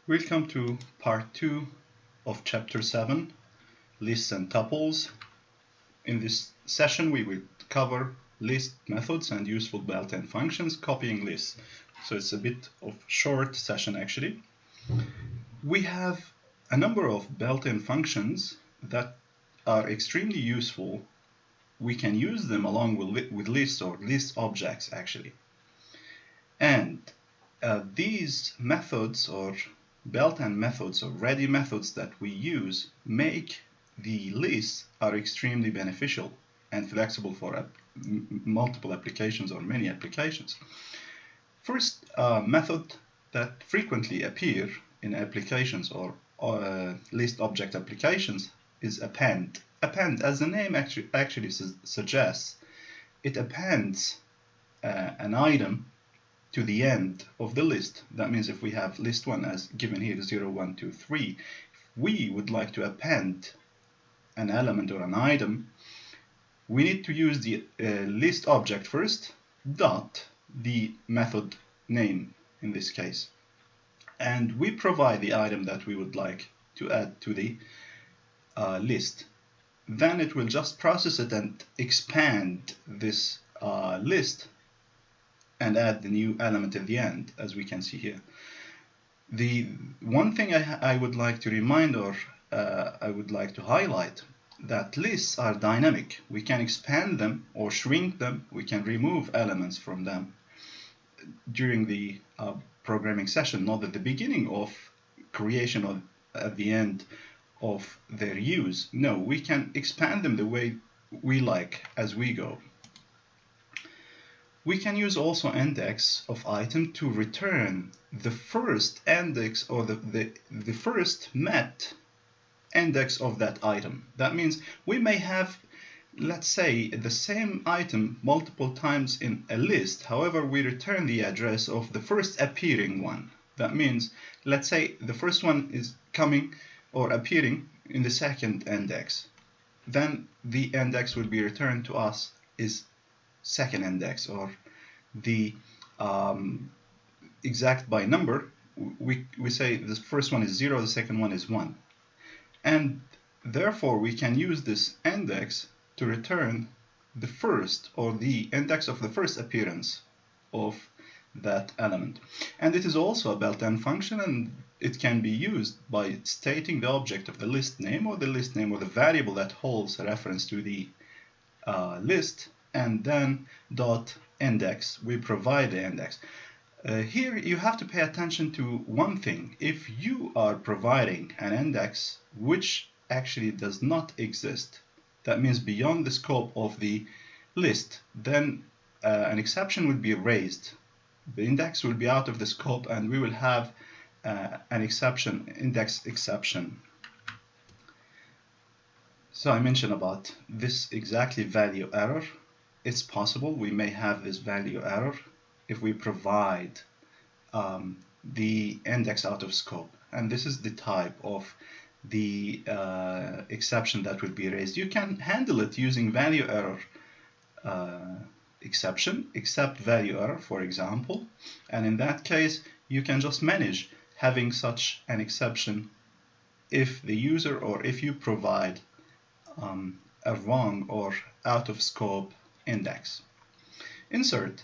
Welcome to part 2 of chapter 7, lists and tuples. In this session we will cover list methods and useful built-in functions copying lists. So it's a bit of short session actually. We have a number of built-in functions that are extremely useful. We can use them along with lists or list objects actually. And these methods or built-in methods or ready methods that we use make the lists are extremely beneficial and flexible for multiple applications or many applications. First method that frequently appear in applications or list object applications is append. Append, as the name actually suggests, it appends an item to the end of the list. That means if we have list 1 as given here 0, 1, 2, 3, if we would like to append an element or an item, we need to use the list object first, dot the method name in this case. And we provide the item that we would like to add to the list. Then it will just process it and expand this list and add the new element at the end, as we can see here. The one thing I would like to remind or I would like to highlight that lists are dynamic. We can expand them or shrink them. We can remove elements from them during the programming session, not at the beginning of creation or at the end of their use. No, we can expand them the way we like as we go. We can use also index of item to return the first index or the first met index of that item. That means we may have, let's say, the same item multiple times in a list. However, we return the address of the first appearing one. That means, let's say the first one is coming or appearing in the second index. Then the index will be returned to us is second index, or the exact by number. We say the first one is 0, the second one is 1. And therefore we can use this index to return the first or the index of the first appearance of that element. And it is also a built-in function, and it can be used by stating the object of the list name or the variable that holds a reference to the list, and then dot index. We provide the index. Here you have to pay attention to one thing. If you are providing an index which actually does not exist, that means beyond the scope of the list, then an exception will be raised. The index will be out of the scope and we will have an exception, index exception. So I mentioned about this exactly value error. It's possible we may have this value error if we provide the index out of scope. And this is the type of the exception that will be raised. You can handle it using value error exception, except value error, for example. And in that case, you can just manage having such an exception if the user or if you provide a wrong or out of scope index. Insert.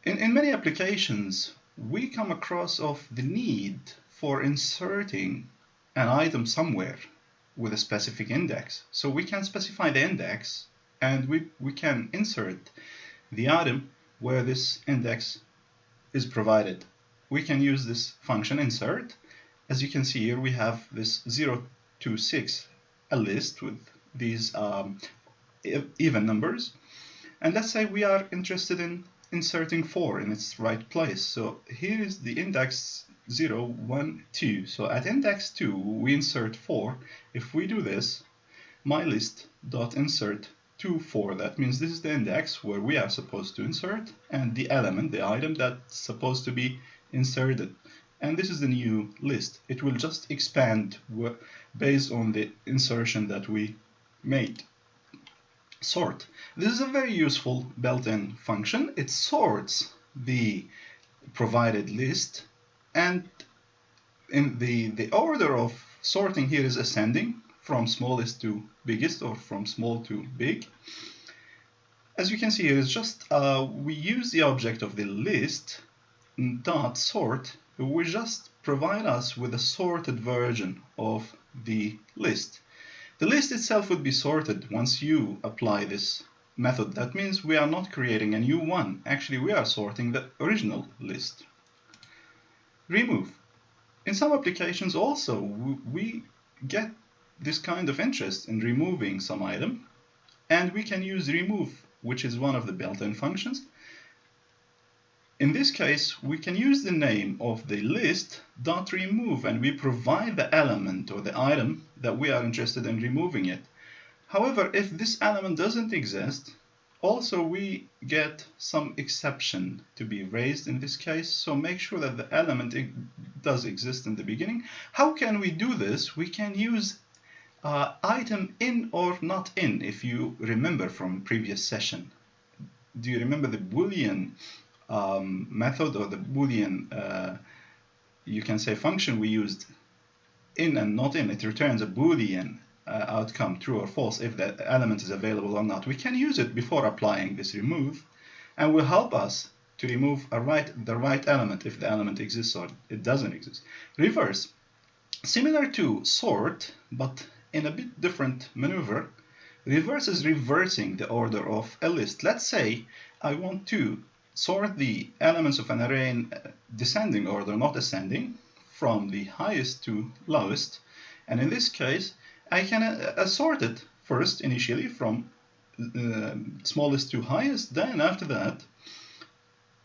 In many applications, we come across of the need for inserting an item somewhere with a specific index. So we can specify the index and we can insert the item where this index is provided. We can use this function insert. As you can see here, we have this 0 to 6, a list with these even numbers. And let's say we are interested in inserting 4 in its right place. So here is the index 0, 1, 2. So at index 2, we insert 4. If we do this, mylist.insert 2, 4. That means this is the index where we are supposed to insert and the element, the item that's supposed to be inserted. And this is the new list. It will just expand based on the insertion that we made. Sort. This is a very useful built-in function. It sorts the provided list and in the order of sorting here is ascending from smallest to biggest, or from small to big. As you can see here, it's just we use the object of the list dot sort, which just provide us with a sorted version of the list. The list itself would be sorted once you apply this method. That means we are not creating a new one. Actually, we are sorting the original list. Remove. In some applications also, we get this kind of interest in removing some item, and we can use remove, which is one of the built-in functions. In this case, we can use the name of the list dot remove, and we provide the element or the item that we are interested in removing it. However, if this element doesn't exist, also we get some exception to be raised in this case, so make sure that the element does exist in the beginning. How can we do this? We can use item in or not in, if you remember from previous session. Do you remember the Boolean method, or the Boolean, you can say, function we used, in and not in? It returns a Boolean outcome, true or false, if the element is available or not. We can use it before applying this remove, and will help us to remove the right element if the element exists or it doesn't exist. Reverse, similar to sort, but in a bit different maneuver. Reverse is reversing the order of a list. Let's say I want to sort the elements of an array in descending order, not ascending, from the highest to lowest. And in this case, I can sort it first initially from smallest to highest. Then after that,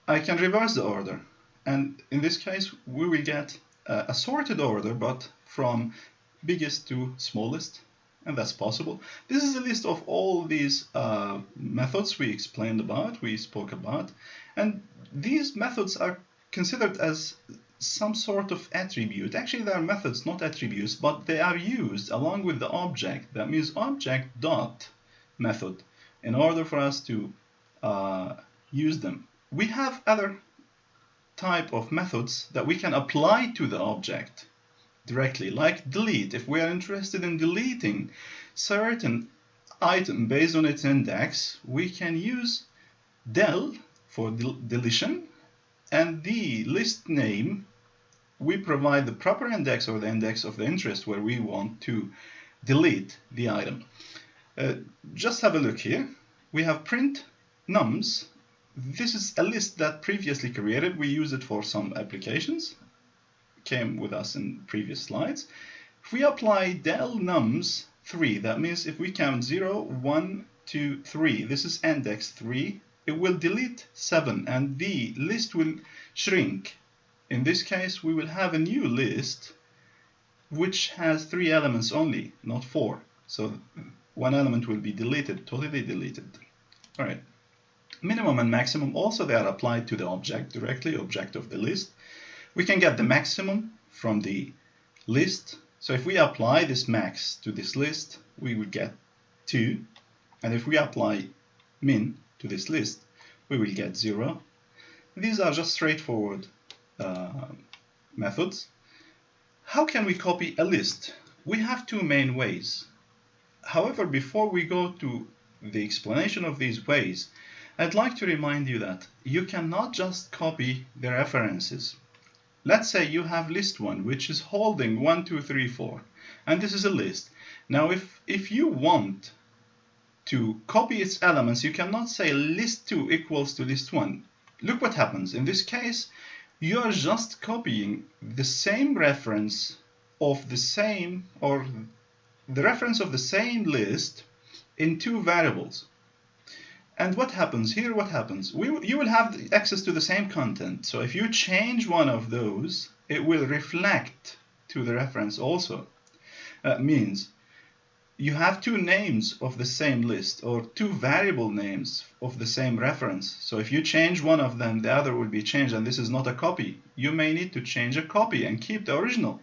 I can reverse the order. And in this case, we will get a sorted order, but from biggest to smallest. And that's possible. This is a list of all these methods we explained about, we spoke about. And these methods are considered as some sort of attribute. Actually, they are methods, not attributes, but they are used along with the object. That means object dot method in order for us to use them. We have other type of methods that we can apply to the object directly, like delete. If we are interested in deleting certain item based on its index, we can use del for deletion, and the list name, we provide the proper index or the index of the interest where we want to delete the item. Just have a look here. We have print nums. This is a list that previously created. We use it for some applications. Came with us in previous slides. If we apply del nums 3, that means if we count 0, 1, 2, 3, this is index 3, it will delete 7 and the list will shrink. In this case, we will have a new list which has 3 elements only, not 4. So one element will be deleted, totally deleted. All right. Minimum and maximum, also they are applied to the object directly, object of the list. We can get the maximum from the list. So if we apply this max to this list, we will get 2. And if we apply min to this list, we will get 0. These are just straightforward methods. How can we copy a list? We have 2 main ways. However, before we go to the explanation of these ways, I'd like to remind you that you cannot just copy the references. Let's say you have list 1, which is holding 1, 2, 3, 4, and this is a list. Now, if you want to copy its elements, you cannot say list 2 equals to list 1. Look what happens. In this case, you are just copying the same reference of the same, or the reference of the same list in 2 variables. And what happens here? What happens? You will have access to the same content. So if you change one of those, it will reflect to the reference also. Means you have 2 names of the same list, or 2 variable names of the same reference. So if you change one of them, the other will be changed, and this is not a copy. You may need to change a copy and keep the original.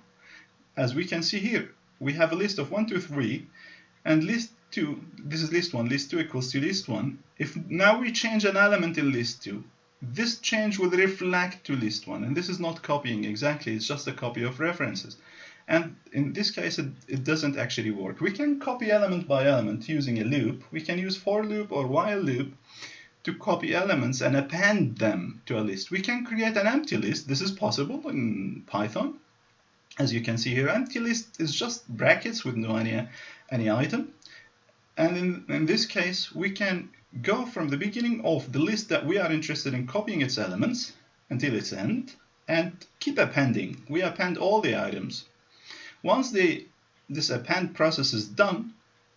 As we can see here, we have a list of 1, 2, 3, and list 2, this is list 1, list 2 equals to list 1. If now we change an element in list 2, this change will reflect to list 1. And this is not copying exactly, it's just a copy of references. And in this case, it doesn't actually work. We can copy element by element using a loop. We can use for loop or while loop to copy elements and append them to a list. We can create an empty list. This is possible in Python. As you can see here, empty list is just brackets with no any item. And in this case, we can go from the beginning of the list that we are interested in copying its elements until its end and keep appending. We append all the items. Once this append process is done,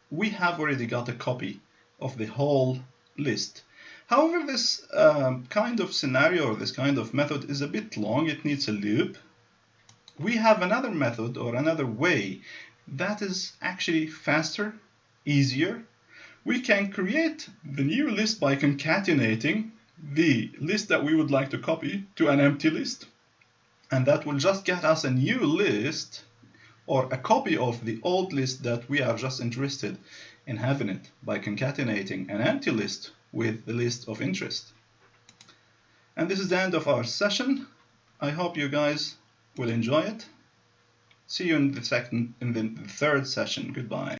we have already got a copy of the whole list. However, this kind of scenario or this kind of method is a bit long. It needs a loop. We have another method or another way that is actually faster, easier. We can create the new list by concatenating the list that we would like to copy to an empty list. And that will just get us a new list or a copy of the old list that we are just interested in having it by concatenating an empty list with the list of interest. And this is the end of our session. I hope you guys will enjoy it. See you in the third session. Goodbye.